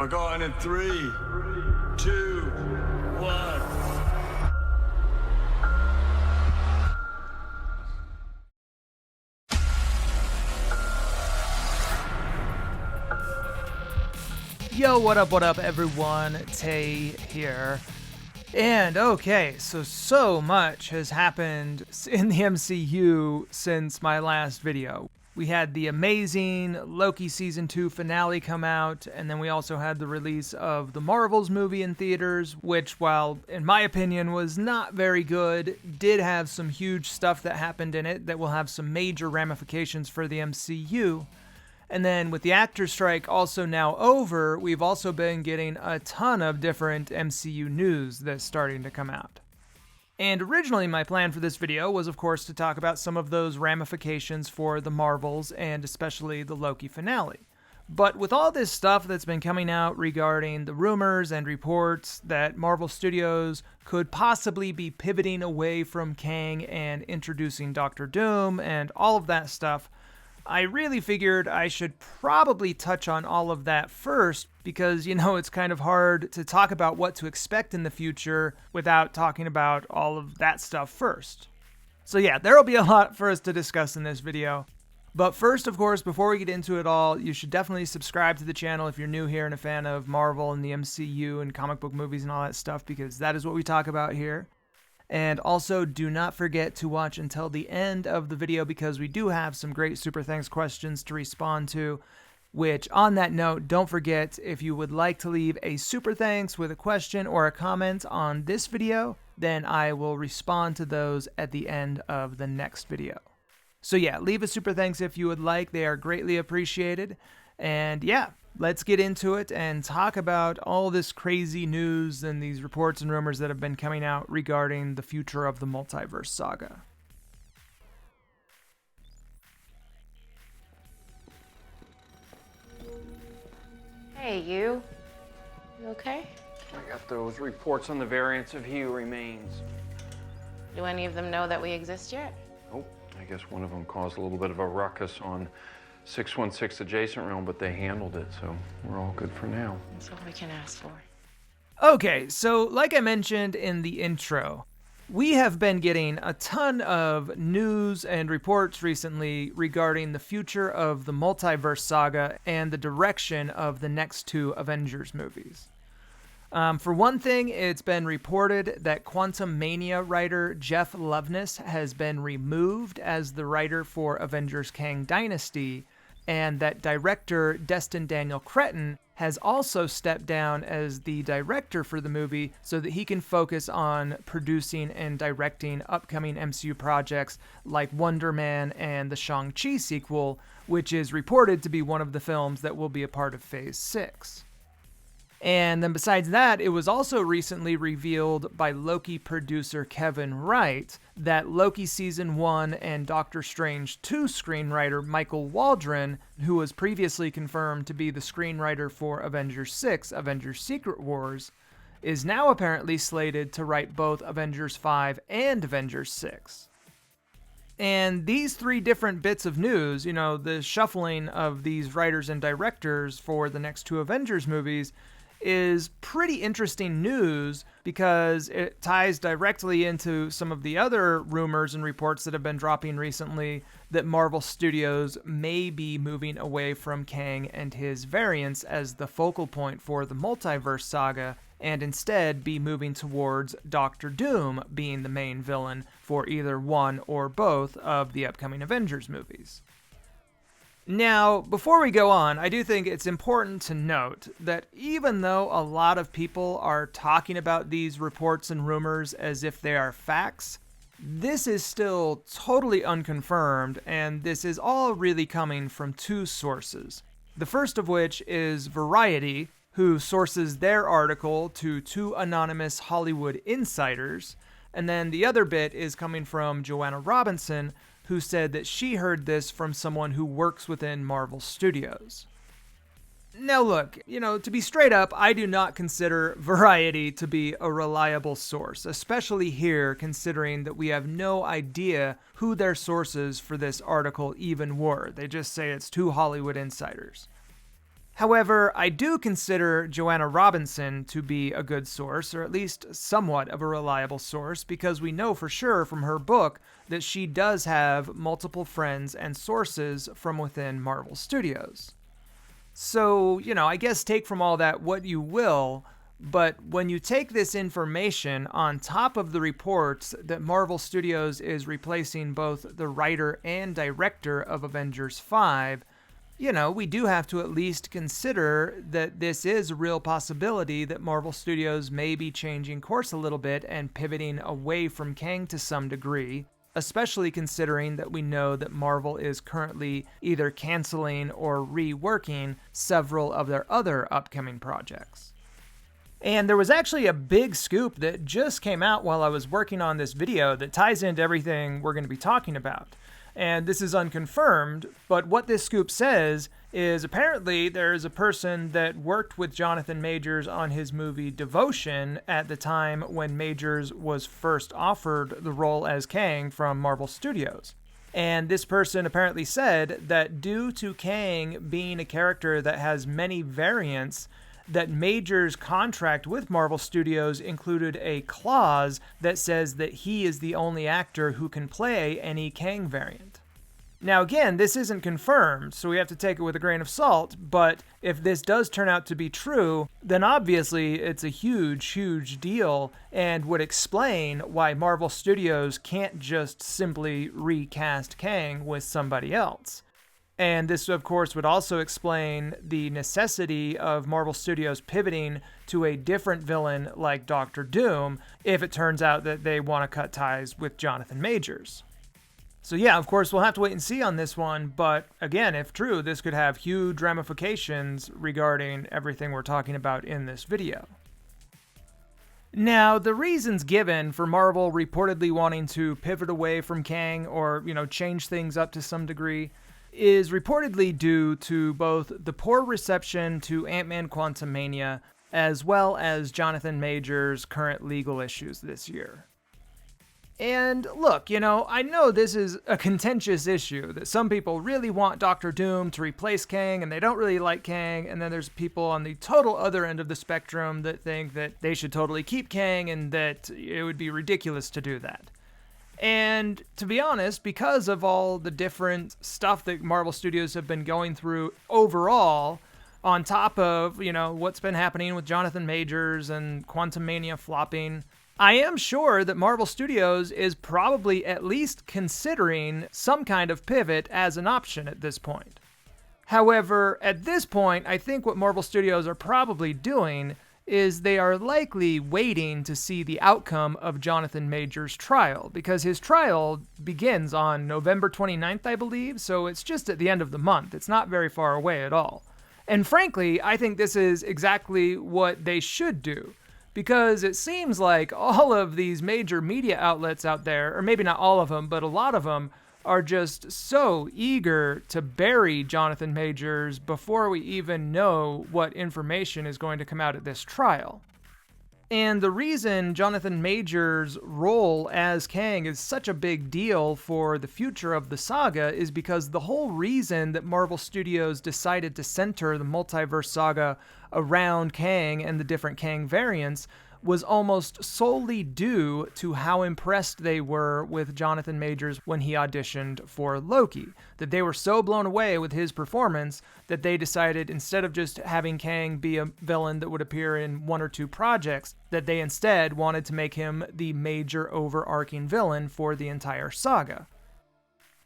We're going in 3, 2, 1. Yo, what up, everyone? Tay here. And okay, so much has happened in the MCU since my last video. We had the amazing Loki Season 2 finale come out, and then we also had the release of the Marvels movie in theaters, which, while in my opinion was not very good, did have some huge stuff that happened in it that will have some major ramifications for the MCU. And then with the actor strike also now over, we've also been getting a ton of different MCU news that's starting to come out. And originally my plan for this video was of course to talk about some of those ramifications for the Marvels and especially the Loki finale. But with all this stuff that's been coming out regarding the rumors and reports that Marvel Studios could possibly be pivoting away from Kang and introducing Doctor Doom and all of that stuff, I really figured I should probably touch on all of that first because, it's kind of hard to talk about what to expect in the future without talking about all of that stuff first. So yeah, there'll be a lot for us to discuss in this video. But first, of course, before we get into it all, you should definitely subscribe to the channel if you're new here and a fan of Marvel and the MCU and comic book movies and all that stuff, because that is what we talk about here. And also, do not forget to watch until the end of the video because we do have some great Super Thanks questions to respond to, which, on that note, don't forget, if you would like to leave a Super Thanks with a question or a comment on this video, then I will respond to those at the end of the next video. So yeah, leave a Super Thanks if you would like. They are greatly appreciated. And yeah, let's get into it and talk about all this crazy news and these reports and rumors that have been coming out regarding the future of the multiverse saga. Hey, you okay? I got those reports on the variants of He Who Remains. Do any of them know that we exist yet? Oh, I guess one of them caused a little bit of a ruckus on 616 adjacent realm, but they handled it, so we're all good for now. That's all we can ask for. Okay, so like I mentioned in the intro, we have been getting a ton of news and reports recently regarding the future of the multiverse saga and the direction of the next two Avengers movies. For one thing, it's been reported that Quantum Mania writer Jeff Loveness has been removed as the writer for Avengers Kang Dynasty, and that director Destin Daniel Cretton has also stepped down as the director for the movie so that he can focus on producing and directing upcoming MCU projects like Wonder Man and the Shang-Chi sequel, which is reported to be one of the films that will be a part of Phase 6. And then besides that, it was also recently revealed by Loki producer Kevin Wright that Loki Season 1 and Doctor Strange 2 screenwriter Michael Waldron, who was previously confirmed to be the screenwriter for Avengers 6, Avengers Secret Wars, is now apparently slated to write both Avengers 5 and Avengers 6. And these three different bits of news, the shuffling of these writers and directors for the next two Avengers movies, is pretty interesting news because it ties directly into some of the other rumors and reports that have been dropping recently that Marvel Studios may be moving away from Kang and his variants as the focal point for the multiverse saga and instead be moving towards Doctor Doom being the main villain for either one or both of the upcoming Avengers movies. Now, before we go on, I do think it's important to note that even though a lot of people are talking about these reports and rumors as if they are facts, this is still totally unconfirmed, and this is all really coming from two sources. The first of which is Variety, who sources their article to two anonymous Hollywood insiders, and then the other bit is coming from Joanna Robinson, who said that she heard this from someone who works within Marvel Studios. Now look, to be straight up, I do not consider Variety to be a reliable source, especially here considering that we have no idea who their sources for this article even were. They just say it's two Hollywood insiders. However, I do consider Joanna Robinson to be a good source, or at least somewhat of a reliable source, because we know for sure from her book that she does have multiple friends and sources from within Marvel Studios. So, I guess take from all that what you will, but when you take this information on top of the reports that Marvel Studios is replacing both the writer and director of Avengers 5, we do have to at least consider that this is a real possibility that Marvel Studios may be changing course a little bit and pivoting away from Kang to some degree, especially considering that we know that Marvel is currently either canceling or reworking several of their other upcoming projects. And there was actually a big scoop that just came out while I was working on this video that ties into everything we're going to be talking about. And this is unconfirmed, but what this scoop says is apparently there's a person that worked with Jonathan Majors on his movie Devotion at the time when Majors was first offered the role as Kang from Marvel Studios. And this person apparently said that due to Kang being a character that has many variants, that Majors' contract with Marvel Studios included a clause that says that he is the only actor who can play any Kang variant. Now again, this isn't confirmed, so we have to take it with a grain of salt, but if this does turn out to be true, then obviously it's a huge, huge deal and would explain why Marvel Studios can't just simply recast Kang with somebody else. And this, of course, would also explain the necessity of Marvel Studios pivoting to a different villain like Doctor Doom if it turns out that they want to cut ties with Jonathan Majors. So yeah, of course, we'll have to wait and see on this one, but again, if true, this could have huge ramifications regarding everything we're talking about in this video. Now, the reasons given for Marvel reportedly wanting to pivot away from Kang or, change things up to some degree is reportedly due to both the poor reception to Ant-Man Quantumania as well as Jonathan Majors' current legal issues this year. And look, I know this is a contentious issue, that some people really want Doctor Doom to replace Kang and they don't really like Kang, and then there's people on the total other end of the spectrum that think that they should totally keep Kang and that it would be ridiculous to do that. And to be honest, because of all the different stuff that Marvel Studios have been going through overall, on top of, what's been happening with Jonathan Majors and Quantumania flopping, I am sure that Marvel Studios is probably at least considering some kind of pivot as an option at this point. However, at this point, I think what Marvel Studios are probably doing is they are likely waiting to see the outcome of Jonathan Majors' trial, because his trial begins on November 29th, I believe, so it's just at the end of the month. It's not very far away at all. And frankly, I think this is exactly what they should do, because it seems like all of these major media outlets out there, or maybe not all of them, but a lot of them, are just so eager to bury Jonathan Majors before we even know what information is going to come out at this trial. And the reason Jonathan Majors' role as Kang is such a big deal for the future of the saga is because the whole reason that Marvel Studios decided to center the multiverse saga around Kang and the different Kang variants was almost solely due to how impressed they were with Jonathan Majors when he auditioned for Loki. That they were so blown away with his performance that they decided, instead of just having Kang be a villain that would appear in one or two projects, that they instead wanted to make him the major overarching villain for the entire saga.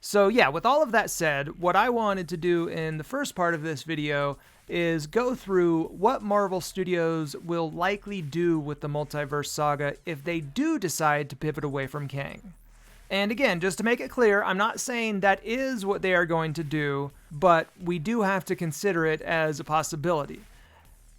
So yeah, with all of that said, what I wanted to do in the first part of this video is go through what Marvel Studios will likely do with the multiverse saga if they do decide to pivot away from Kang. And again, just to make it clear, I'm not saying that is what they are going to do, but we do have to consider it as a possibility.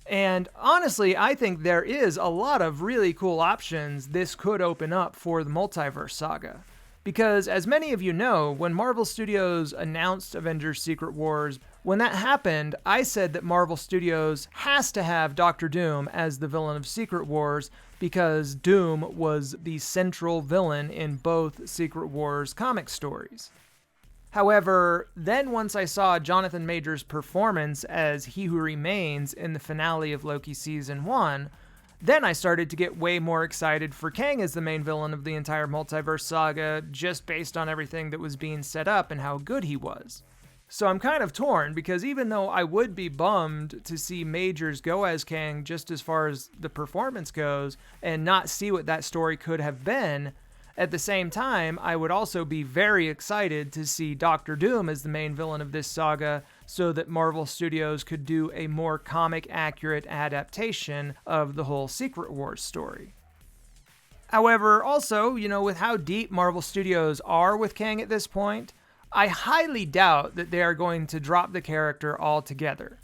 And honestly, I think there is a lot of really cool options this could open up for the multiverse saga. Because, as many of you know, when Marvel Studios announced Avengers Secret Wars, when that happened, I said that Marvel Studios has to have Doctor Doom as the villain of Secret Wars because Doom was the central villain in both Secret Wars comic stories. However, then once I saw Jonathan Majors' performance as He Who Remains in the finale of Loki Season 1, then I started to get way more excited for Kang as the main villain of the entire multiverse saga, just based on everything that was being set up and how good he was. So I'm kind of torn, because even though I would be bummed to see Majors go as Kang just as far as the performance goes, and not see what that story could have been, at the same time, I would also be very excited to see Doctor Doom as the main villain of this saga, so that Marvel Studios could do a more comic-accurate adaptation of the whole Secret Wars story. However, also, with how deep Marvel Studios are with Kang at this point, I highly doubt that they are going to drop the character altogether.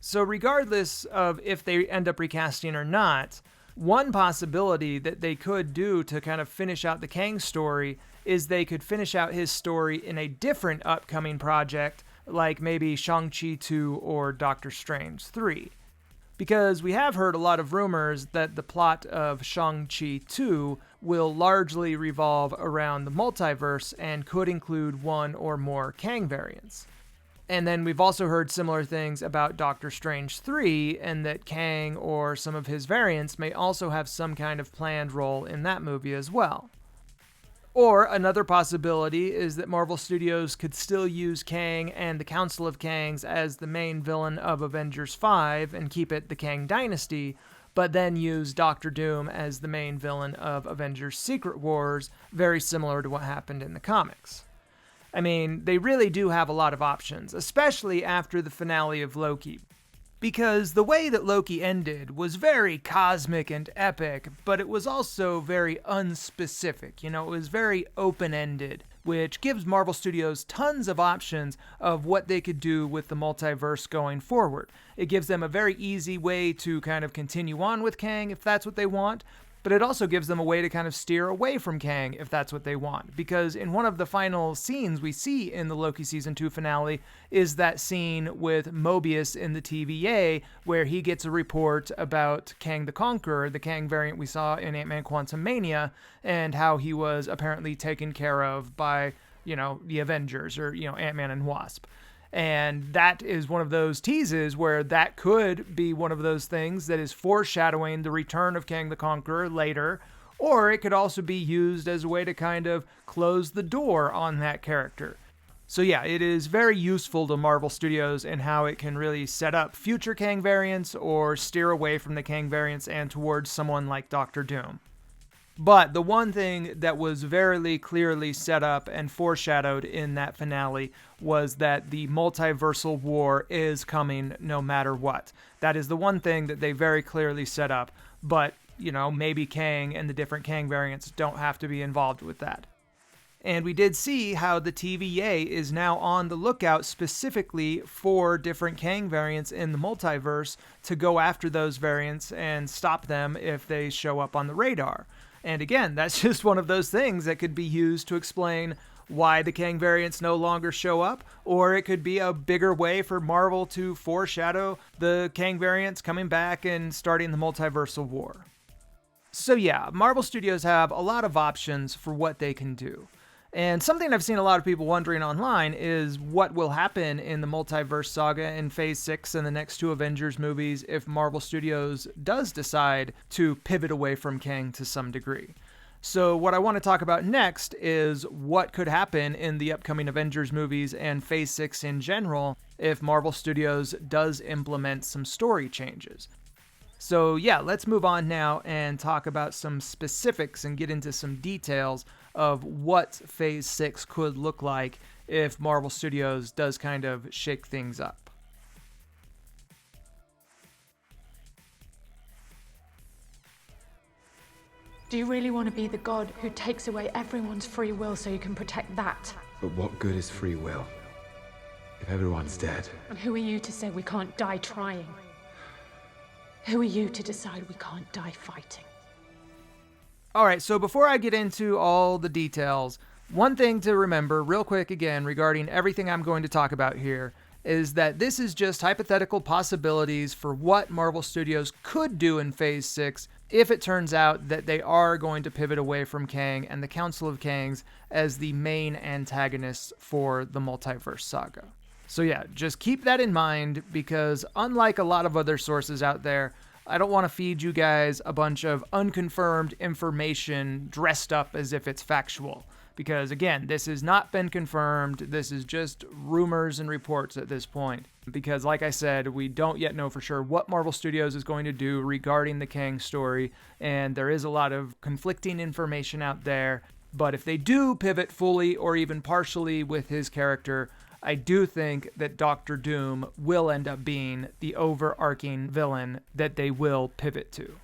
So regardless of if they end up recasting or not, one possibility that they could do to kind of finish out the Kang story is they could finish out his story in a different upcoming project, like maybe Shang-Chi 2 or Doctor Strange 3. Because we have heard a lot of rumors that the plot of Shang-Chi 2 will largely revolve around the multiverse and could include one or more Kang variants. And then we've also heard similar things about Doctor Strange 3, and that Kang or some of his variants may also have some kind of planned role in that movie as well. Or another possibility is that Marvel Studios could still use Kang and the Council of Kangs as the main villain of Avengers 5 and keep it the Kang Dynasty, but then use Doctor Doom as the main villain of Avengers Secret Wars, very similar to what happened in the comics. I mean, they really do have a lot of options, especially after the finale of Loki. Because the way that Loki ended was very cosmic and epic, but it was also very unspecific. It was very open-ended, which gives Marvel Studios tons of options of what they could do with the multiverse going forward. It gives them a very easy way to kind of continue on with Kang if that's what they want, but it also gives them a way to kind of steer away from Kang if that's what they want. Because in one of the final scenes we see in the Loki Season 2 finale is that scene with Mobius in the TVA, where he gets a report about Kang the Conqueror, the Kang variant we saw in Ant-Man Quantumania, and how he was apparently taken care of by, the Avengers, or, Ant-Man and Wasp. And that is one of those teases where that could be one of those things that is foreshadowing the return of Kang the Conqueror later, or it could also be used as a way to kind of close the door on that character. So yeah, it is very useful to Marvel Studios in how it can really set up future Kang variants or steer away from the Kang variants and towards someone like Doctor Doom. But the one thing that was very clearly set up and foreshadowed in that finale was that the multiversal war is coming no matter what. That is the one thing that they very clearly set up, but, maybe Kang and the different Kang variants don't have to be involved with that. And we did see how the TVA is now on the lookout specifically for different Kang variants in the multiverse to go after those variants and stop them if they show up on the radar. And again, that's just one of those things that could be used to explain why the Kang variants no longer show up, or it could be a bigger way for Marvel to foreshadow the Kang variants coming back and starting the multiversal war. So yeah, Marvel Studios have a lot of options for what they can do. And something I've seen a lot of people wondering online is what will happen in the multiverse saga in Phase 6 and the next two Avengers movies if Marvel Studios does decide to pivot away from Kang to some degree. So what I want to talk about next is what could happen in the upcoming Avengers movies and Phase 6 in general if Marvel Studios does implement some story changes. So yeah, let's move on now and talk about some specifics and get into some details of what Phase 6 could look like if Marvel Studios does kind of shake things up. Do you really want to be the god who takes away everyone's free will so you can protect that? But what good is free will if everyone's dead? And who are you to say we can't die trying? Who are you to decide we can't die fighting? Alright, so before I get into all the details, one thing to remember real quick again regarding everything I'm going to talk about here is that this is just hypothetical possibilities for what Marvel Studios could do in Phase 6 if it turns out that they are going to pivot away from Kang and the Council of Kangs as the main antagonists for the multiverse saga. So yeah, just keep that in mind, because unlike a lot of other sources out there, I don't want to feed you guys a bunch of unconfirmed information dressed up as if it's factual. Because again, this has not been confirmed. This is just rumors and reports at this point. Because like I said, we don't yet know for sure what Marvel Studios is going to do regarding the Kang story, and there is a lot of conflicting information out there. But if they do pivot fully or even partially with his character, I do think that Doctor Doom will end up being the overarching villain that they will pivot to.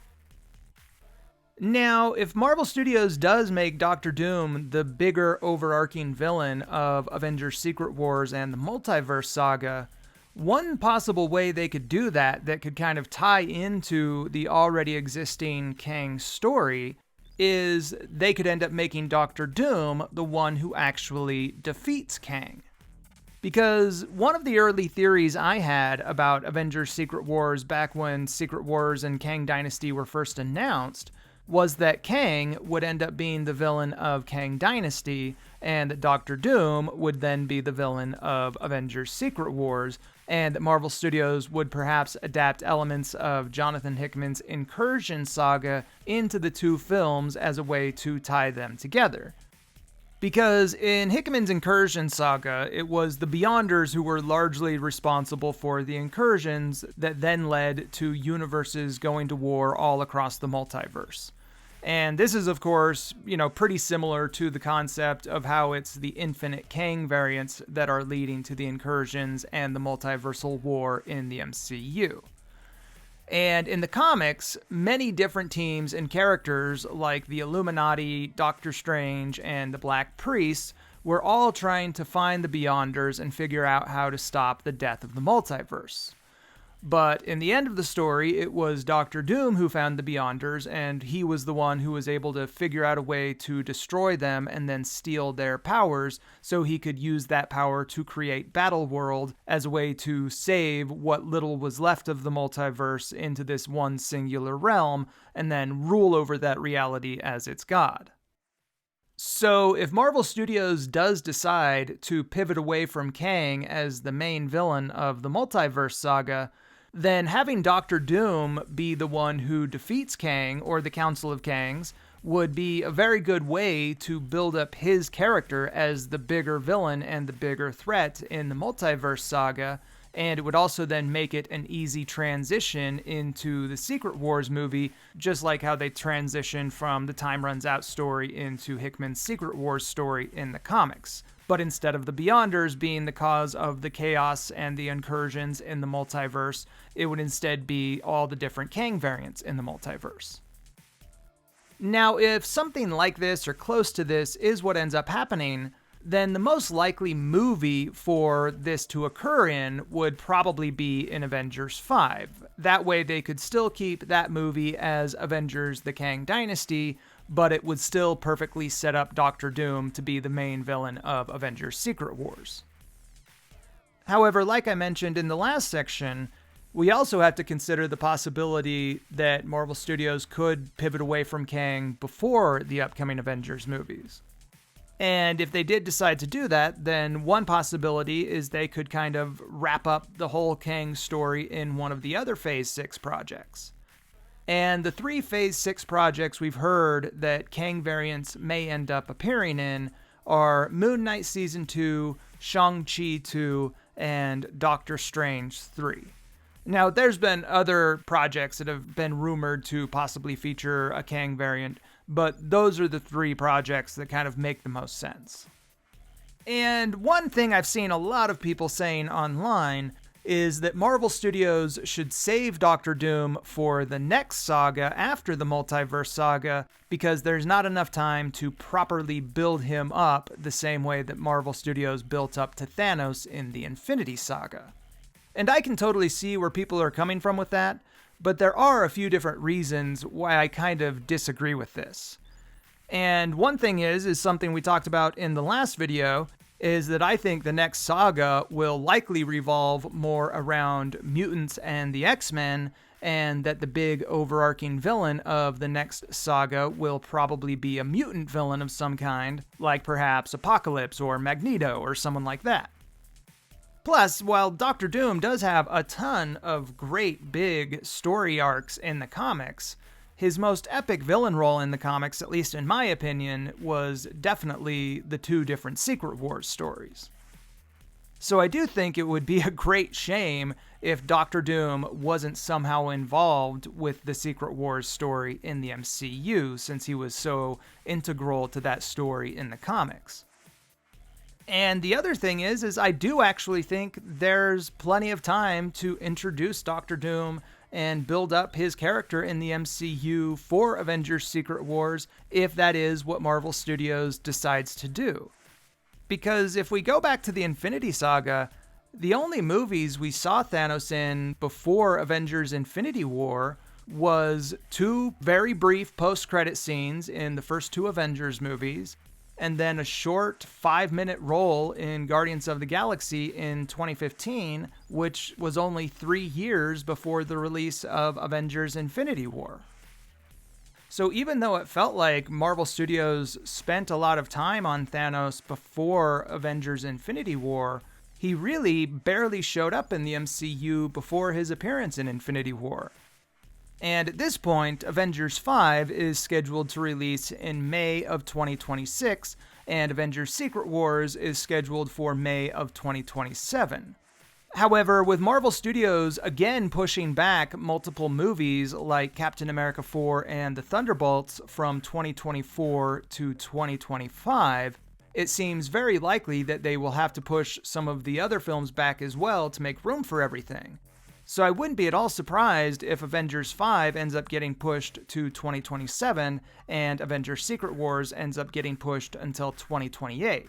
Now, if Marvel Studios does make Doctor Doom the bigger overarching villain of Avengers Secret Wars and the Multiverse Saga, one possible way they could do that could kind of tie into the already existing Kang story is they could end up making Doctor Doom the one who actually defeats Kang. Because one of the early theories I had about Avengers Secret Wars back when Secret Wars and Kang Dynasty were first announced was that Kang would end up being the villain of Kang Dynasty, and that Doctor Doom would then be the villain of Avengers Secret Wars, and that Marvel Studios would perhaps adapt elements of Jonathan Hickman's Incursion saga into the two films as a way to tie them together. Because in Hickman's Incursion saga, it was the Beyonders who were largely responsible for the incursions that then led to universes going to war all across the multiverse. And this is, of course, pretty similar to the concept of how it's the infinite Kang variants that are leading to the incursions and the multiversal war in the MCU. And in the comics, many different teams and characters like the Illuminati, Doctor Strange, and the Black Priests were all trying to find the Beyonders and figure out how to stop the death of the multiverse. But in the end of the story, it was Doctor Doom who found the Beyonders, and he was the one who was able to figure out a way to destroy them and then steal their powers, so he could use that power to create Battleworld as a way to save what little was left of the multiverse into this one singular realm, and then rule over that reality as its god. So if Marvel Studios does decide to pivot away from Kang as the main villain of the multiverse saga, then having Doctor Doom be the one who defeats Kang, or the Council of Kangs, would be a very good way to build up his character as the bigger villain and the bigger threat in the multiverse saga, and it would also then make it an easy transition into the Secret Wars movie, just like how they transitioned from the Time Runs Out story into Hickman's Secret Wars story in the comics. But instead of the Beyonders being the cause of the chaos and the incursions in the multiverse, it would instead be all the different Kang variants in the multiverse. Now, if something like this or close to this is what ends up happening, then the most likely movie for this to occur in would probably be in Avengers 5. That way they could still keep that movie as Avengers the Kang Dynasty, but it would still perfectly set up Doctor Doom to be the main villain of Avengers Secret Wars. However, like I mentioned in the last section, we also have to consider the possibility that Marvel Studios could pivot away from Kang before the upcoming Avengers movies. And if they did decide to do that, then one possibility is they could kind of wrap up the whole Kang story in one of the other Phase 6 projects. And the 3 Phase 6 projects we've heard that Kang variants may end up appearing in are Moon Knight Season 2, Shang-Chi 2, and Doctor Strange 3. Now, there's been other projects that have been rumored to possibly feature a Kang variant, but those are the 3 projects that kind of make the most sense. And one thing I've seen a lot of people saying online is that Marvel Studios should save Doctor Doom for the next saga after the multiverse saga, because there's not enough time to properly build him up the same way that Marvel Studios built up to Thanos in the Infinity Saga. And I can totally see where people are coming from with that, but there are a few different reasons why I kind of disagree with this. And one thing is something we talked about in the last video, is that I think the next saga will likely revolve more around mutants and the X-Men, and that the big overarching villain of the next saga will probably be a mutant villain of some kind, like perhaps Apocalypse or Magneto or someone like that. Plus, while Doctor Doom does have a ton of great big story arcs in the comics, his most epic villain role in the comics, at least in my opinion, was definitely the two different Secret Wars stories. So I do think it would be a great shame if Doctor Doom wasn't somehow involved with the Secret Wars story in the MCU, since he was so integral to that story in the comics. And the other thing is I do actually think there's plenty of time to introduce Doctor Doom and build up his character in the MCU for Avengers Secret Wars, if that is what Marvel Studios decides to do. Because if we go back to the Infinity Saga, the only movies we saw Thanos in before Avengers Infinity War was two very brief post-credit scenes in the first two Avengers movies, and then a short 5-minute role in Guardians of the Galaxy in 2015, which was only 3 years before the release of Avengers Infinity War. So even though it felt like Marvel Studios spent a lot of time on Thanos before Avengers Infinity War, he really barely showed up in the MCU before his appearance in Infinity War. And at this point, Avengers 5 is scheduled to release in May of 2026, and Avengers Secret Wars is scheduled for May of 2027. However, with Marvel Studios again pushing back multiple movies like Captain America 4 and the Thunderbolts from 2024 to 2025, it seems very likely that they will have to push some of the other films back as well to make room for everything. So I wouldn't be at all surprised if Avengers 5 ends up getting pushed to 2027 and Avengers Secret Wars ends up getting pushed until 2028.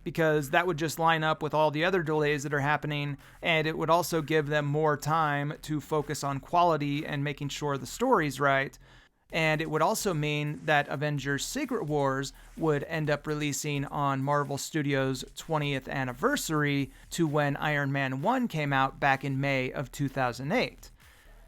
Because that would just line up with all the other delays that are happening, and it would also give them more time to focus on quality and making sure the story's right. And it would also mean that Avengers Secret Wars would end up releasing on Marvel Studios' 20th anniversary to when Iron Man 1 came out back in May of 2008.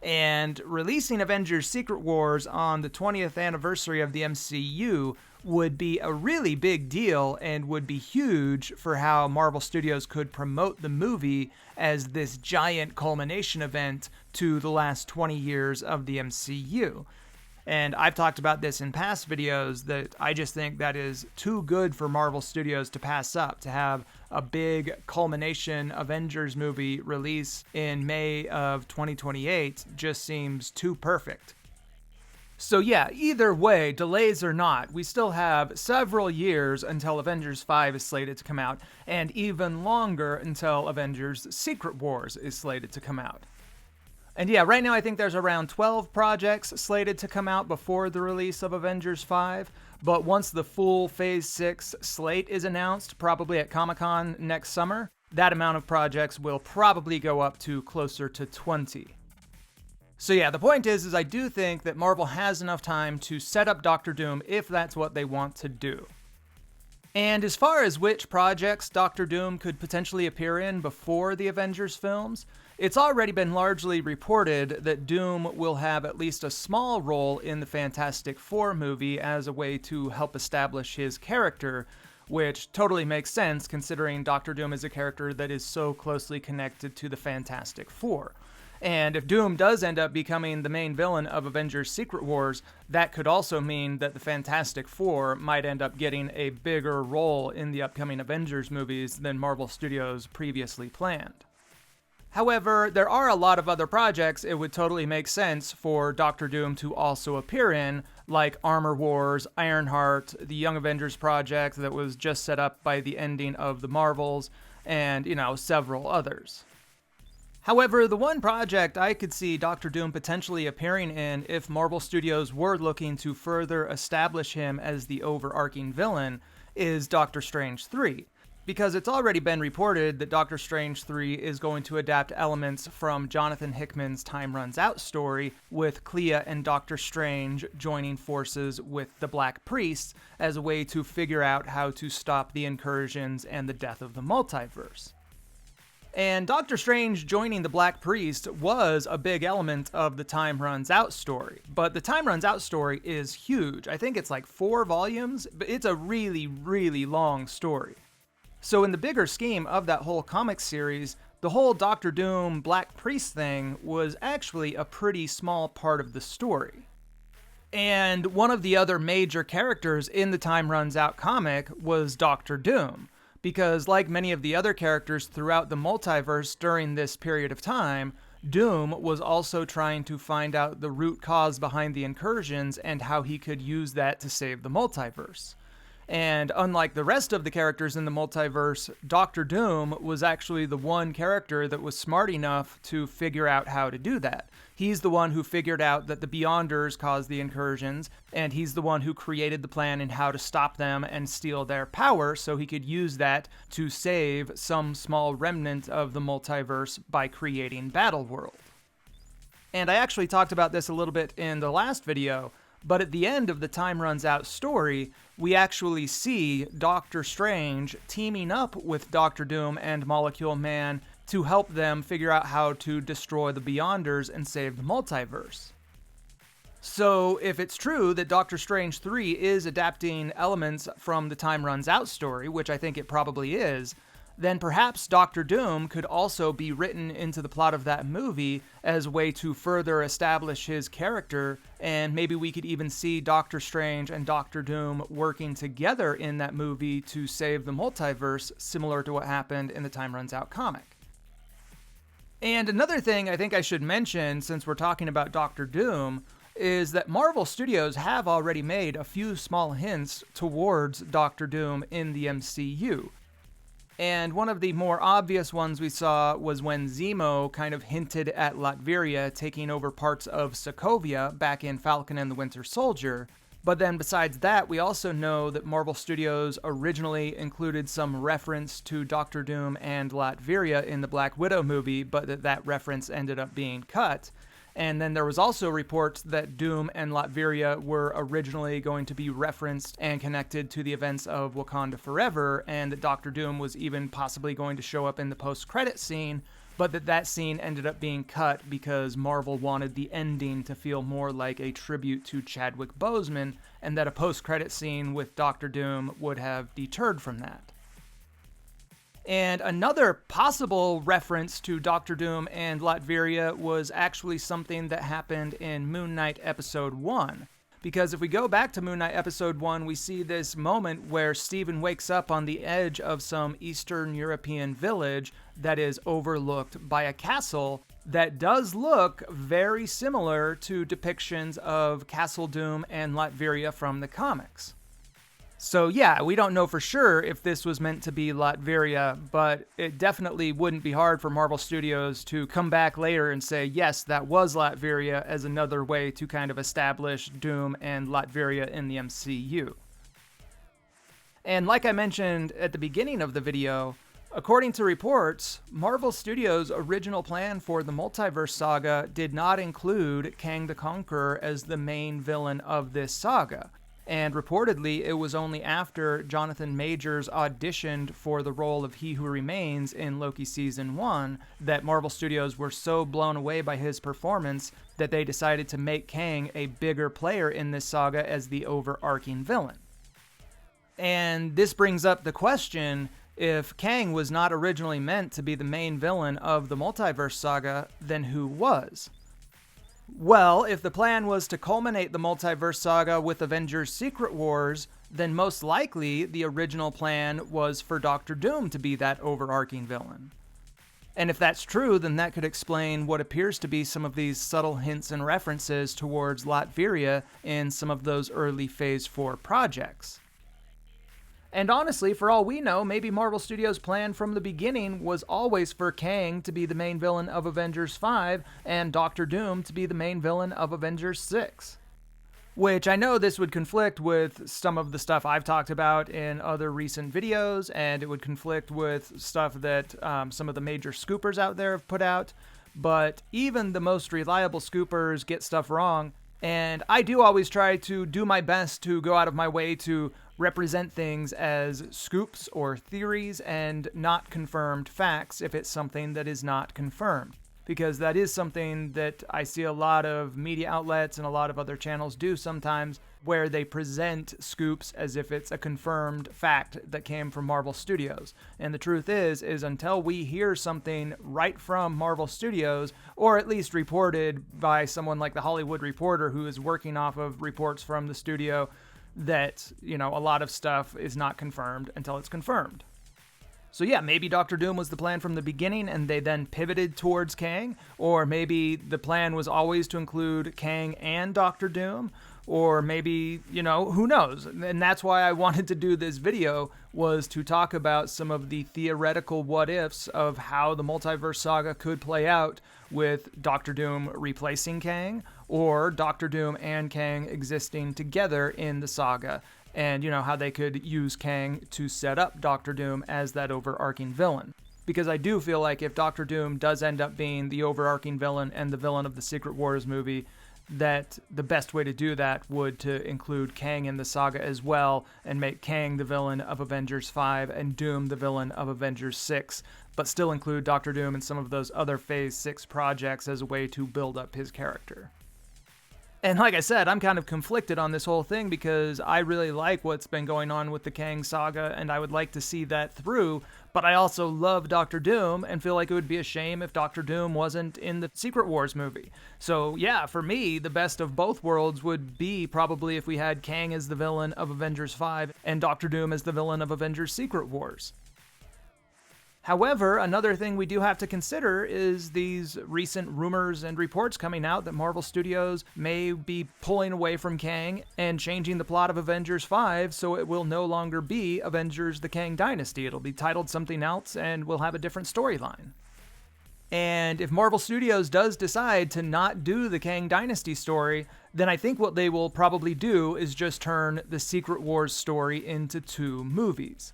And releasing Avengers Secret Wars on the 20th anniversary of the MCU would be a really big deal and would be huge for how Marvel Studios could promote the movie as this giant culmination event to the last 20 years of the MCU. And I've talked about this in past videos that I just think that is too good for Marvel Studios to pass up, to have a big culmination Avengers movie release in May of 2028 just seems too perfect. So yeah, either way, delays or not, we still have several years until Avengers 5 is slated to come out, and even longer until Avengers Secret Wars is slated to come out. And yeah, right now I think there's around 12 projects slated to come out before the release of Avengers 5, but once the full Phase 6 slate is announced, probably at Comic-Con next summer, that amount of projects will probably go up to closer to 20. So yeah, the point is I do think that Marvel has enough time to set up Doctor Doom if that's what they want to do. And as far as which projects Doctor Doom could potentially appear in before the Avengers films, it's already been largely reported that Doom will have at least a small role in the Fantastic Four movie as a way to help establish his character, which totally makes sense considering Doctor Doom is a character that is so closely connected to the Fantastic Four. And if Doom does end up becoming the main villain of Avengers Secret Wars, that could also mean that the Fantastic Four might end up getting a bigger role in the upcoming Avengers movies than Marvel Studios previously planned. However, there are a lot of other projects it would totally make sense for Doctor Doom to also appear in, like Armor Wars, Ironheart, the Young Avengers project that was just set up by the ending of the Marvels, and, several others. However, the one project I could see Doctor Doom potentially appearing in if Marvel Studios were looking to further establish him as the overarching villain is Doctor Strange 3. because it's already been reported that Doctor Strange 3 is going to adapt elements from Jonathan Hickman's Time Runs Out story, with Clea and Doctor Strange joining forces with the Black Priests as a way to figure out how to stop the incursions and the death of the multiverse. And Doctor Strange joining the Black Priest was a big element of the Time Runs Out story. But the Time Runs Out story is huge. I think it's like 4 volumes, but it's a really, really long story. So in the bigger scheme of that whole comic series, the whole Doctor Doom Black Priest thing was actually a pretty small part of the story. And one of the other major characters in the Time Runs Out comic was Doctor Doom, because like many of the other characters throughout the multiverse during this period of time, Doom was also trying to find out the root cause behind the incursions and how he could use that to save the multiverse. And unlike the rest of the characters in the multiverse, Doctor Doom was actually the one character that was smart enough to figure out how to do that. He's the one who figured out that the Beyonders caused the incursions, and he's the one who created the plan in how to stop them and steal their power so he could use that to save some small remnant of the multiverse by creating Battleworld. And I actually talked about this a little bit in the last video, but at the end of the Time Runs Out story, we actually see Doctor Strange teaming up with Doctor Doom and Molecule Man to help them figure out how to destroy the Beyonders and save the multiverse. So if it's true that Doctor Strange 3 is adapting elements from the Time Runs Out story, which I think it probably is, then perhaps Doctor Doom could also be written into the plot of that movie as a way to further establish his character, and maybe we could even see Doctor Strange and Doctor Doom working together in that movie to save the multiverse, similar to what happened in the Time Runs Out comic. And another thing I think I should mention, since we're talking about Doctor Doom, is that Marvel Studios have already made a few small hints towards Doctor Doom in the MCU. And one of the more obvious ones we saw was when Zemo kind of hinted at Latveria taking over parts of Sokovia back in Falcon and the Winter Soldier. But then besides that, we also know that Marvel Studios originally included some reference to Doctor Doom and Latveria in the Black Widow movie, but that reference ended up being cut. And then there was also reports that Doom and Latveria were originally going to be referenced and connected to the events of Wakanda Forever, and that Doctor Doom was even possibly going to show up in the post-credit scene, but that scene ended up being cut because Marvel wanted the ending to feel more like a tribute to Chadwick Boseman, and that a post-credit scene with Doctor Doom would have deterred from that. And another possible reference to Doctor Doom and Latveria was actually something that happened in Moon Knight Episode 1. Because if we go back to Moon Knight Episode 1, we see this moment where Stephen wakes up on the edge of some Eastern European village that is overlooked by a castle that does look very similar to depictions of Castle Doom and Latveria from the comics. So yeah, we don't know for sure if this was meant to be Latveria, but it definitely wouldn't be hard for Marvel Studios to come back later and say, yes, that was Latveria, as another way to kind of establish Doom and Latveria in the MCU. And like I mentioned at the beginning of the video, according to reports, Marvel Studios' original plan for the Multiverse Saga did not include Kang the Conqueror as the main villain of this saga. And reportedly, it was only after Jonathan Majors auditioned for the role of He Who Remains in Loki Season 1 that Marvel Studios were so blown away by his performance that they decided to make Kang a bigger player in this saga as the overarching villain. And this brings up the question, if Kang was not originally meant to be the main villain of the Multiverse Saga, then who was? Well, if the plan was to culminate the Multiverse Saga with Avengers Secret Wars, then most likely the original plan was for Doctor Doom to be that overarching villain. And if that's true, then that could explain what appears to be some of these subtle hints and references towards Latveria in some of those early Phase 4 projects. And honestly, for all we know, maybe Marvel Studios' plan from the beginning was always for Kang to be the main villain of Avengers 5 and Doctor Doom to be the main villain of Avengers 6. Which I know this would conflict with some of the stuff I've talked about in other recent videos, and it would conflict with stuff that some of the major scoopers out there have put out. But even the most reliable scoopers get stuff wrong, and I do always try to do my best to go out of my way to represent things as scoops or theories and not confirmed facts if it's something that is not confirmed. Because that is something that I see a lot of media outlets and a lot of other channels do sometimes, where they present scoops as if it's a confirmed fact that came from Marvel Studios. And the truth is until we hear something right from Marvel Studios, or at least reported by someone like the Hollywood Reporter who is working off of reports from the studio, that, a lot of stuff is not confirmed until it's confirmed. So yeah, maybe Doctor Doom was the plan from the beginning and they then pivoted towards Kang, or maybe the plan was always to include Kang and Doctor Doom, or maybe, who knows? And that's why I wanted to do this video, was to talk about some of the theoretical what-ifs of how the multiverse saga could play out with Doctor Doom replacing Kang, or Doctor Doom and Kang existing together in the saga. And, how they could use Kang to set up Doctor Doom as that overarching villain. Because I do feel like if Doctor Doom does end up being the overarching villain and the villain of the Secret Wars movie, that the best way to do that would to include Kang in the saga as well, and make Kang the villain of Avengers 5 and Doom the villain of Avengers 6, but still include Doctor Doom in some of those other Phase 6 projects as a way to build up his character. And like I said, I'm kind of conflicted on this whole thing because I really like what's been going on with the Kang saga and I would like to see that through, but I also love Doctor Doom and feel like it would be a shame if Doctor Doom wasn't in the Secret Wars movie. So yeah, for me, the best of both worlds would be probably if we had Kang as the villain of Avengers 5 and Doctor Doom as the villain of Avengers Secret Wars. However, another thing we do have to consider is these recent rumors and reports coming out that Marvel Studios may be pulling away from Kang and changing the plot of Avengers 5 so it will no longer be Avengers the Kang Dynasty. It'll be titled something else and will have a different storyline. And if Marvel Studios does decide to not do the Kang Dynasty story, then I think what they will probably do is just turn the Secret Wars story into 2 movies.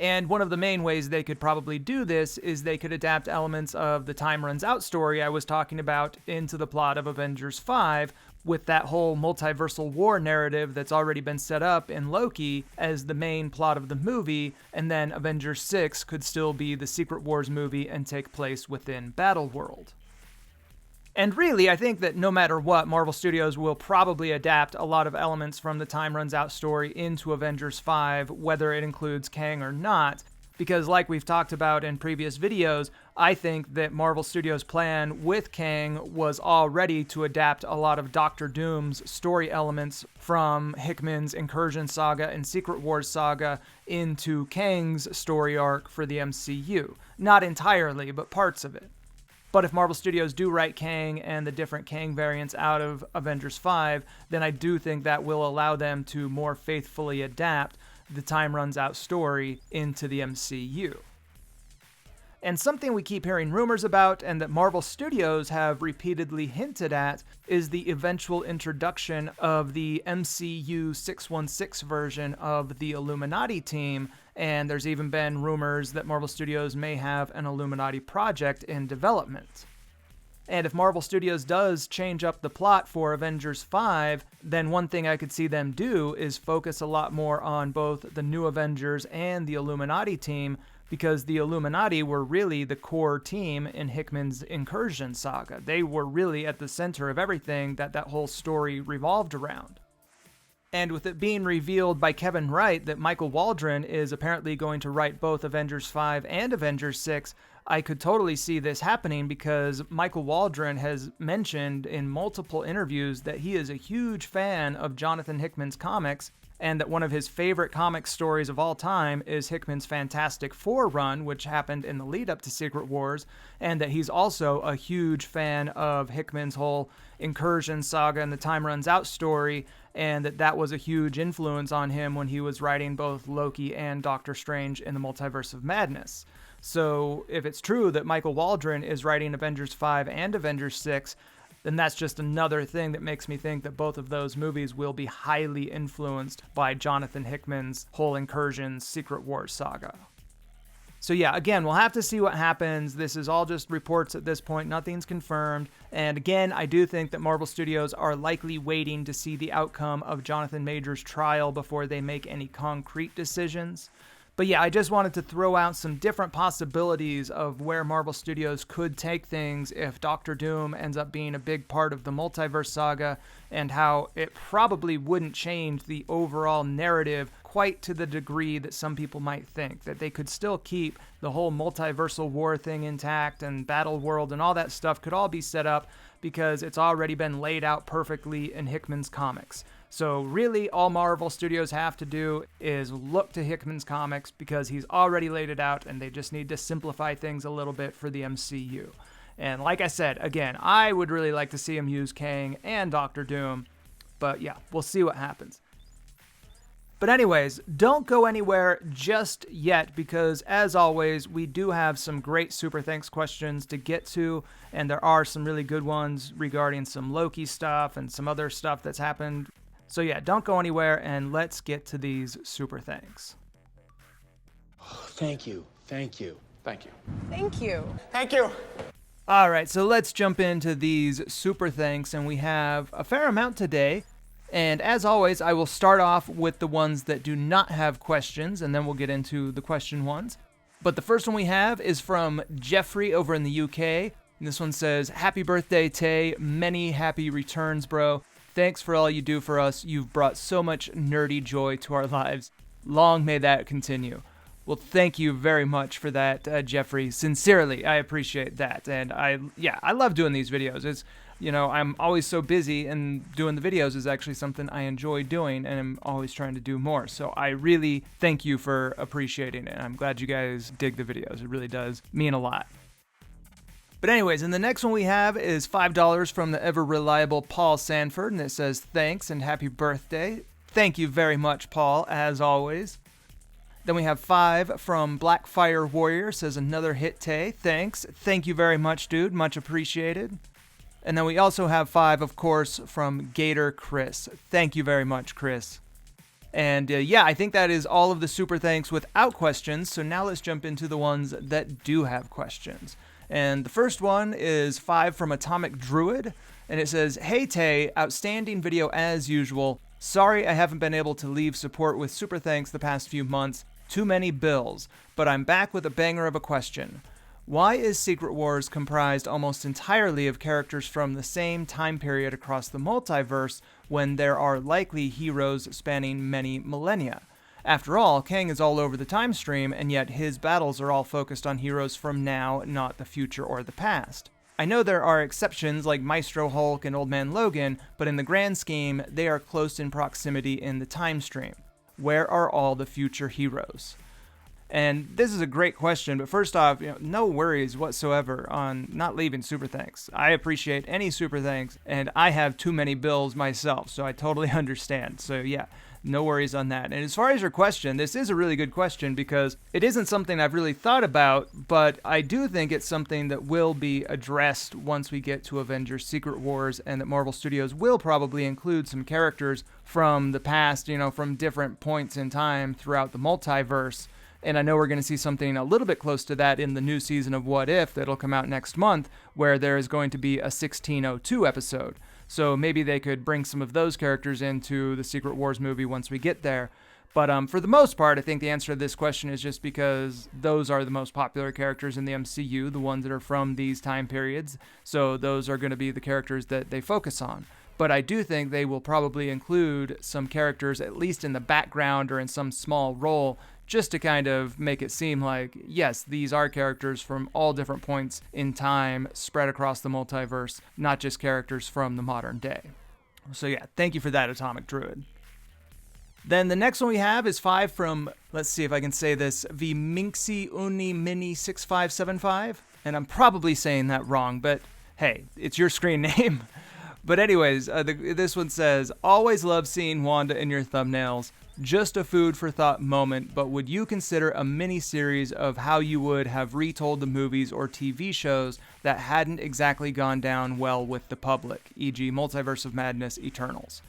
And one of the main ways they could probably do this is they could adapt elements of the Time Runs Out story I was talking about into the plot of Avengers 5, with that whole multiversal war narrative that's already been set up in Loki as the main plot of the movie, and then Avengers 6 could still be the Secret Wars movie and take place within Battleworld. And really, I think that no matter what, Marvel Studios will probably adapt a lot of elements from the Time Runs Out story into Avengers 5, whether it includes Kang or not, because like we've talked about in previous videos, I think that Marvel Studios' plan with Kang was already to adapt a lot of Doctor Doom's story elements from Hickman's Incursion saga and Secret Wars saga into Kang's story arc for the MCU. Not entirely, but parts of it. But if Marvel Studios do write Kang and the different Kang variants out of Avengers 5, then I do think that will allow them to more faithfully adapt the Time Runs Out story into the MCU. And something we keep hearing rumors about and that Marvel Studios have repeatedly hinted at is the eventual introduction of the MCU 616 version of the Illuminati team, and there's even been rumors that Marvel Studios may have an Illuminati project in development. And if Marvel Studios does change up the plot for Avengers 5, then one thing I could see them do is focus a lot more on both the New Avengers and the Illuminati team, because the Illuminati were really the core team in Hickman's Incursion saga. They were really at the center of everything that whole story revolved around. And with it being revealed by Kevin Wright that Michael Waldron is apparently going to write both Avengers 5 and Avengers 6, I could totally see this happening because Michael Waldron has mentioned in multiple interviews that he is a huge fan of Jonathan Hickman's comics, and that one of his favorite comic stories of all time is Hickman's Fantastic Four run, which happened in the lead up to Secret Wars, and that he's also a huge fan of Hickman's whole Incursion saga and the Time Runs Out story, and that was a huge influence on him when he was writing both Loki and Doctor Strange in the Multiverse of Madness. So if it's true that Michael Waldron is writing Avengers 5 and Avengers 6, then that's just another thing that makes me think that both of those movies will be highly influenced by Jonathan Hickman's whole Incursion Secret Wars saga. So yeah, again, we'll have to see what happens. This is all just reports at this point. Nothing's confirmed. And again, I do think that Marvel Studios are likely waiting to see the outcome of Jonathan Majors' trial before they make any concrete decisions. But yeah, I just wanted to throw out some different possibilities of where Marvel Studios could take things if Doctor Doom ends up being a big part of the multiverse saga, and how it probably wouldn't change the overall narrative quite to the degree that some people might think. That they could still keep the whole multiversal war thing intact, and Battle World and all that stuff could all be set up because it's already been laid out perfectly in Hickman's comics. So really, all Marvel Studios have to do is look to Hickman's comics because he's already laid it out, and they just need to simplify things a little bit for the MCU. And like I said, again, I would really like to see him use Kang and Doctor Doom, but yeah, we'll see what happens. But anyways, don't go anywhere just yet because, as always, we do have some great Super Thanks questions to get to, and there are some really good ones regarding some Loki stuff and some other stuff that's happened. So yeah, don't go anywhere, and let's get to these Super Thanks. Thank you. Thank you. Thank you. Thank you. Thank you. All right, so let's jump into these Super Thanks, and we have a fair amount today. And as always, I will start off with the ones that do not have questions, and then we'll get into the question ones. But the first one we have is from Jeffrey over in the UK. And this one says, "Happy birthday, Tay. Many happy returns, bro. Thanks for all you do for us. You've brought so much nerdy joy to our lives. Long may that continue." Well, thank you very much for that, Jeffrey. Sincerely, I appreciate that. And I love doing these videos. It's, I'm always so busy, and doing the videos is actually something I enjoy doing, and I'm always trying to do more. So I really thank you for appreciating it. I'm glad you guys dig the videos. It really does mean a lot. But anyways, and the next one we have is $5 from the ever-reliable Paul Sanford, and it says, "Thanks and happy birthday." Thank you very much, Paul, as always. Then we have 5 from Blackfire Warrior, says, "Another hit, Tay. Thanks." Thank you very much, dude. Much appreciated. And then we also have 5, of course, from Gator Chris. Thank you very much, Chris. And I think that is all of the Super Thanks without questions. So now let's jump into the ones that do have questions. And the first one is 5 from Atomic Druid. And it says, "Hey, Tay, outstanding video as usual. Sorry I haven't been able to leave support with Super Thanks the past few months. Too many bills. But I'm back with a banger of a question. Why is Secret Wars comprised almost entirely of characters from the same time period across the multiverse when there are likely heroes spanning many millennia? After all, Kang is all over the time stream, and yet his battles are all focused on heroes from now, not the future or the past. I know there are exceptions like Maestro Hulk and Old Man Logan, but in the grand scheme, they are close in proximity in the time stream. Where are all the future heroes?" And this is a great question, but first off, no worries whatsoever on not leaving Super Thanks. I appreciate any Super Thanks, and I have too many bills myself, so I totally understand. So yeah, no worries on that. And as far as your question, this is a really good question because it isn't something I've really thought about, but I do think it's something that will be addressed once we get to Avengers Secret Wars, and that Marvel Studios will probably include some characters from the past, from different points in time throughout the multiverse. And I know we're going to see something a little bit close to that in the new season of What If that'll come out next month, where there is going to be a 1602 episode. So maybe they could bring some of those characters into the Secret Wars movie once we get there. But for the most part, I think the answer to this question is just because those are the most popular characters in the MCU, the ones that are from these time periods. So those are going to be the characters that they focus on. But I do think they will probably include some characters, at least in the background or in some small role, just to kind of make it seem like, yes, these are characters from all different points in time spread across the multiverse, not just characters from the modern day. So yeah, thank you for that, Atomic Druid. Then the next one we have is 5 from, let's see if I can say this, Vminxi Uni Mini 6575. And I'm probably saying that wrong, but hey, it's your screen name. But anyways, this one says, "Always love seeing Wanda in your thumbnails. Just a food for thought moment, but would you consider a mini-series of how you would have retold the movies or TV shows that hadn't exactly gone down well with the public, e.g. Multiverse of Madness, Eternals?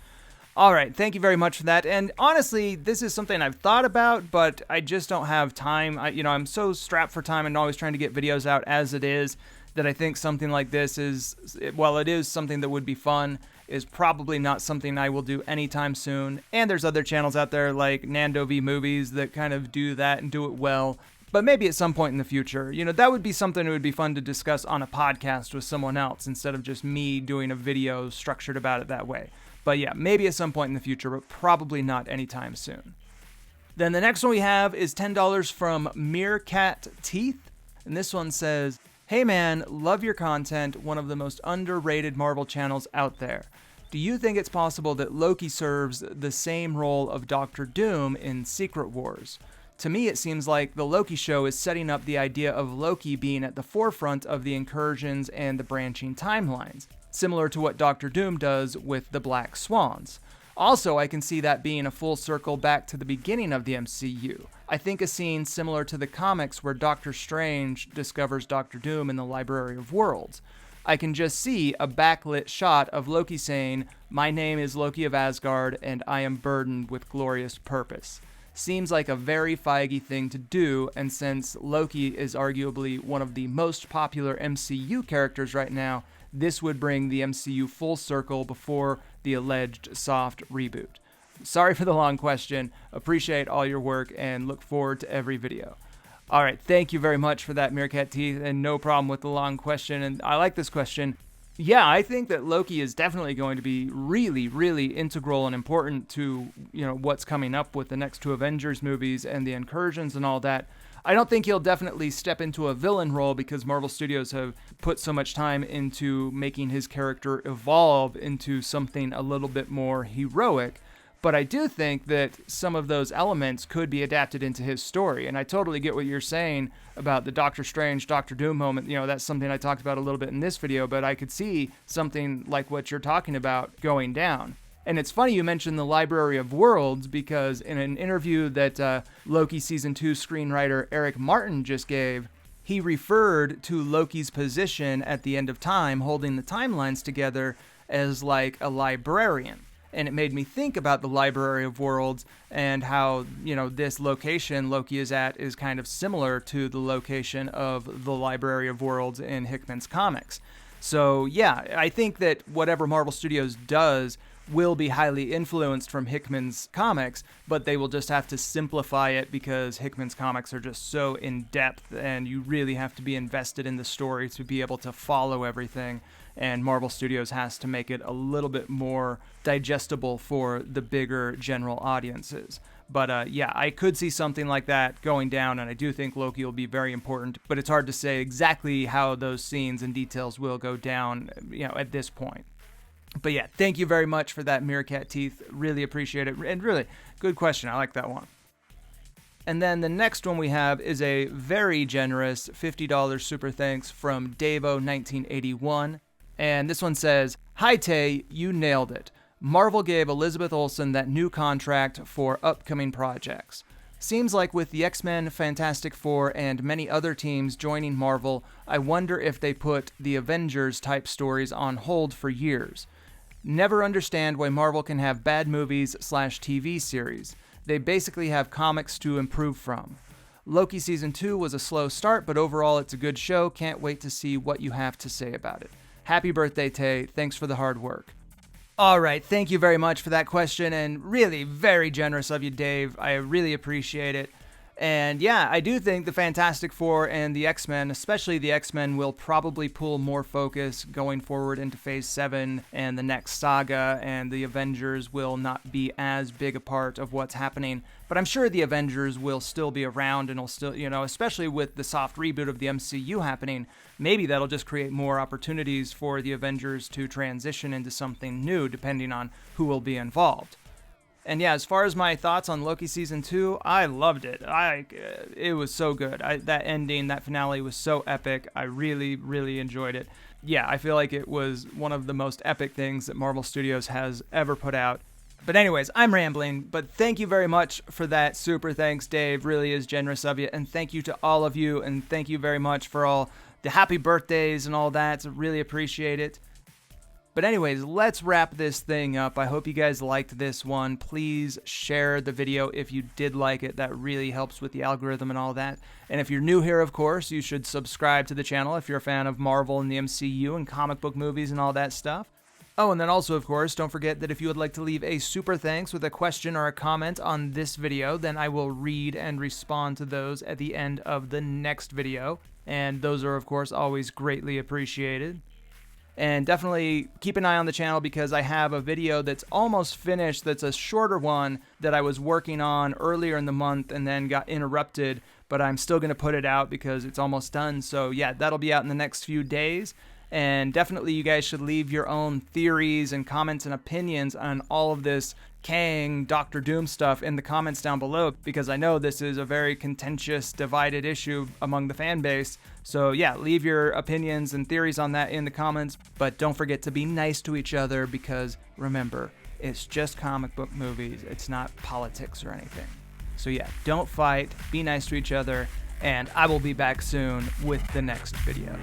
All right, thank you very much for that. And honestly, this is something I've thought about, but I just don't have time. I'm so strapped for time and always trying to get videos out as it is that I think something like this is, while it is something that would be fun, is probably not something I will do anytime soon. And there's other channels out there like Nando V Movies that kind of do that and do it well. But maybe at some point in the future, that would be something that would be fun to discuss on a podcast with someone else instead of just me doing a video structured about it that way. But yeah, maybe at some point in the future, but probably not anytime soon. Then the next one we have is $10 from Meerkat Teeth. And this one says, "Hey man, love your content, one of the most underrated Marvel channels out there. Do you think it's possible that Loki serves the same role of Doctor Doom in Secret Wars? To me, it seems like the Loki show is setting up the idea of Loki being at the forefront of the incursions and the branching timelines, similar to what Doctor Doom does with the Black Swans. Also, I can see that being a full circle back to the beginning of the MCU. I think a scene similar to the comics where Doctor Strange discovers Doctor Doom in the Library of Worlds. I can just see a backlit shot of Loki saying, 'My name is Loki of Asgard, and I am burdened with glorious purpose.' Seems like a very Feige thing to do, and since Loki is arguably one of the most popular MCU characters right now, this would bring the MCU full circle before the alleged soft reboot. Sorry for the long question. Appreciate all your work and look forward to every video." All right, thank you very much for that, Meerkat Teeth, and no problem with the long question, and I like this question. Yeah, I think that Loki is definitely going to be really, really integral and important to, what's coming up with the next two Avengers movies and the incursions and all that. I don't think he'll definitely step into a villain role because Marvel Studios have put so much time into making his character evolve into something a little bit more heroic. But I do think that some of those elements could be adapted into his story. And I totally get what you're saying about the Doctor Strange, Doctor Doom moment. That's something I talked about a little bit in this video, but I could see something like what you're talking about going down. And it's funny you mentioned the Library of Worlds because in an interview that Loki Season 2 screenwriter Eric Martin just gave, he referred to Loki's position at the end of time holding the timelines together as like a librarian. And it made me think about the Library of Worlds and how, this location Loki is at is kind of similar to the location of the Library of Worlds in Hickman's comics. So yeah, I think that whatever Marvel Studios does will be highly influenced from Hickman's comics, but they will just have to simplify it because Hickman's comics are just so in-depth and you really have to be invested in the story to be able to follow everything. And Marvel Studios has to make it a little bit more digestible for the bigger general audiences. But yeah, I could see something like that going down, and I do think Loki will be very important, but it's hard to say exactly how those scenes and details will go down, at this point. But yeah, thank you very much for that, Meerkat Teeth. Really appreciate it. And really, good question. I like that one. And then the next one we have is a very generous $50 super thanks from Davo1981. And this one says, "Hi Tay, you nailed it. Marvel gave Elizabeth Olsen that new contract for upcoming projects. Seems like with the X-Men, Fantastic Four, and many other teams joining Marvel, I wonder if they put the Avengers type stories on hold for years. Never understand why Marvel can have bad movies / TV series. They basically have comics to improve from. Loki Season 2 was a slow start, but overall it's a good show. Can't wait to see what you have to say about it. Happy birthday, Tay. Thanks for the hard work." All right, thank you very much for that question, and really very generous of you, Dave. I really appreciate it. And yeah, I do think the Fantastic Four and the X-Men, especially the X-Men, will probably pull more focus going forward into Phase 7 and the next saga, and the Avengers will not be as big a part of what's happening. But I'm sure the Avengers will still be around and will still, especially with the soft reboot of the MCU happening, maybe that'll just create more opportunities for the Avengers to transition into something new, depending on who will be involved. And yeah, as far as my thoughts on Loki Season 2, I loved it. It was so good. That ending, that finale was so epic. I really, really enjoyed it. Yeah, I feel like it was one of the most epic things that Marvel Studios has ever put out. But anyways, I'm rambling, but thank you very much for that super thanks, Dave. Really is generous of you. And thank you to all of you, and thank you very much for all the happy birthdays and all that. So really appreciate it. But anyways, let's wrap this thing up. I hope you guys liked this one. Please share the video if you did like it. That really helps with the algorithm and all that. And if you're new here, of course, you should subscribe to the channel if you're a fan of Marvel and the MCU and comic book movies and all that stuff. Oh, and then also, of course, don't forget that if you would like to leave a super thanks with a question or a comment on this video, then I will read and respond to those at the end of the next video. And those are, of course, always greatly appreciated. And definitely keep an eye on the channel because I have a video that's almost finished that's a shorter one that I was working on earlier in the month and then got interrupted, but I'm still going to put it out because it's almost done. So yeah, that'll be out in the next few days. And definitely you guys should leave your own theories and comments and opinions on all of this Kang, Doctor Doom stuff in the comments down below, because I know this is a very contentious, divided issue among the fan base. So yeah, leave your opinions and theories on that in the comments, but don't forget to be nice to each other because remember, it's just comic book movies. It's not politics or anything. So yeah, don't fight, be nice to each other, and I will be back soon with the next video.